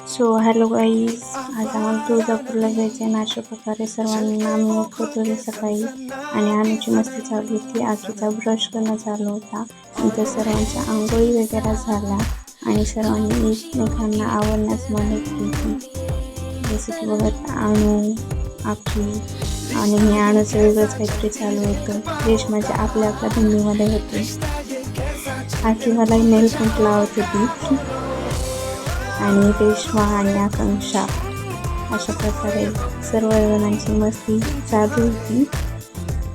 So hello guys, आज आम्हाला तुळजापूरला जायचं आहे. अशा प्रकारे सर्वांना आम्ही उठवतो सकाळी आणि आमची मस्ती चालू होती. आखीचा ब्रश करणं चालू होता. नंतर सर्वांच्या आंघोळी वगैरे झाल्या आणि सर्वांनी एकमेकांना आवडण्यास मदत केली. जसं की बघत आणू, आखी आणि हे आणूचं वेगळंच काहीतरी चालू होतं. रेशमाच्या आपल्या धुंदीमध्ये होते. आखी मला नेल पेंट लावत होती आणि रेश्मा आणि आकांक्षा अशा प्रकारे सर्वजणांची मस्ती चालू होती.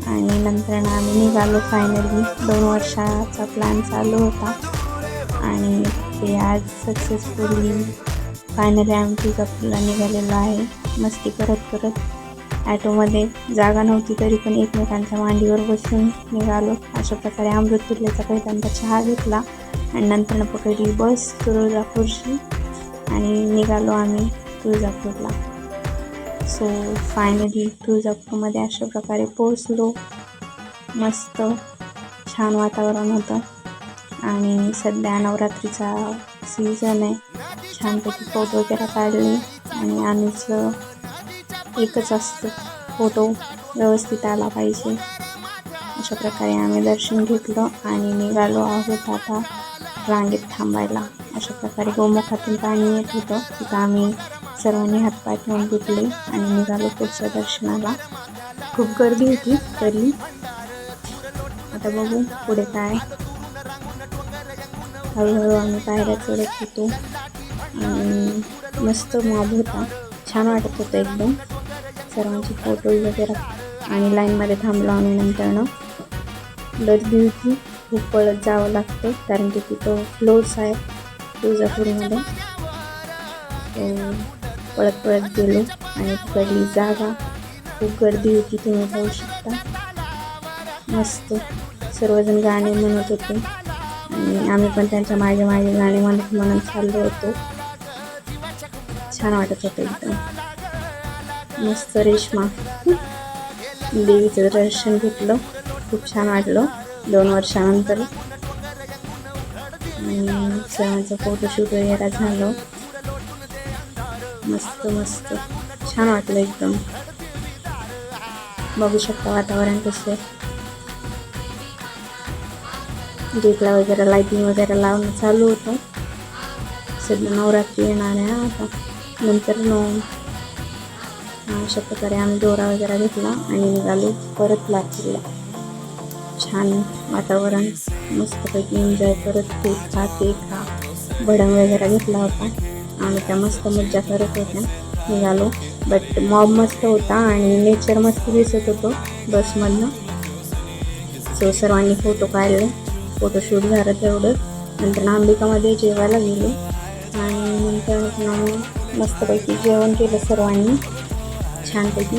आणि नंतर आम्ही निघालो. फायनली 2 वर्षाचा प्लॅन चालू होता आणि ते आज सक्सेसफुली फायनली आम्ही तुळजापूरला निघालेलो आहे. मस्ती करत करत ॲटोमध्ये जागा नव्हती तरी पण एकमेकांच्या मांडीवर बसून निघालो. अशा प्रकारे अमृततुल्यचा पहिल्यांदा चहा घेतला आणि नंतर पकडली बस तुळजापूरची आणि निघालो आम्ही तुळजापूरला. सो फायनली तुळजापूरमध्ये अशा प्रकारे पोहोचलो. मस्त छान वातावरण होतं आणि सध्या नवरात्रीचा सीझन आहे. छानपैकी फोटो वगैरे काढले आणि आम्हीचं एकच असतं, फोटो व्यवस्थित आला पाहिजे. अशा प्रकारे आम्ही दर्शन घेतलं आणि निघालो आहोत आता रांगेत थांबायला. अशा प्रकारे गोमुखातून पाणी येत होतं. तिथं आम्ही सर्वांनी हातपाय धुवून घेतले आणि निघालो पुढच्या दर्शनाला. खूप गर्दी होती तरी आता बघू पुढे काय. हळूहळू आम्ही पायऱ्या चढत होतो आणि मस्त मॉब होता. छान वाटत होतं एकदम. सर्वांचे फोटो वगैरे आणि लाईनमध्ये थांबलो आम्ही. नंतरनं गर्दी होती, खूप पळत जावं लागतं कारण की तिथं फ्लोर्स आहे तुळजापूरमध्ये. पळत पळत गेलो आणि तिकडली जागा खूप गर्दी होती, तुम्ही पाहू शकता. मस्त सर्वजण गाणे म्हणत होते आणि आम्ही पण त्यांच्या मागे मागे गाणे म्हणत चाललो होतो. छान वाटत होतं एकदम. मस्त रेश्मा देवीचं दर्शन घेतलं, खूप छान वाटलं 2 वर्षानंतर. आणि सर्वांचं फोटोशूट वगैरे झालं. मस्त मस्त छान वाटलं एकदम. बघू शकता वातावरण कसं आहे. गेटला वगैरे लाईटिंग वगैरे लावणं चालू होतं. सध्या नवरात्री येणार आहे आता. नंतर अशा प्रकारे आम्ही दोरा वगैरे घेतला आणि निघालो परत लातूरला. छान वातावरण, मस्तपैकी एन्जॉय करत ते खा भडंग वगैरे घेतला होता आणि त्या मस्त मज्जा करत होत्या. निघालो. बट मॉब मस्त होता आणि नेचर मस्त दिसत होतं बसमधनं. सो सर्वांनी फोटो काढले, फोटोशूट झालं तेवढं. नंतर अंबिकामध्ये जेवायला गेलो आणि नंतर मस्तपैकी जेवण केलं सर्वांनी छानपैकी.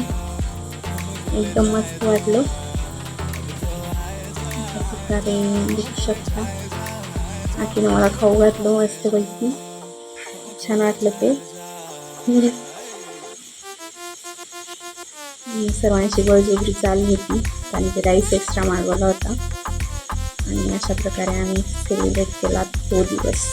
एकदम मस्त वाटलं. अशा प्रकारे बघू शकता. आखीनं मला खाऊ घातलं मस्तपैकी. छान वाटलं ते. सर्वांची बळजबरी चालू होती कारण की राईस एक्स्ट्रा मागवला होता आणि अशा प्रकारे आम्ही सेलिब्रेट केला तो दिवस.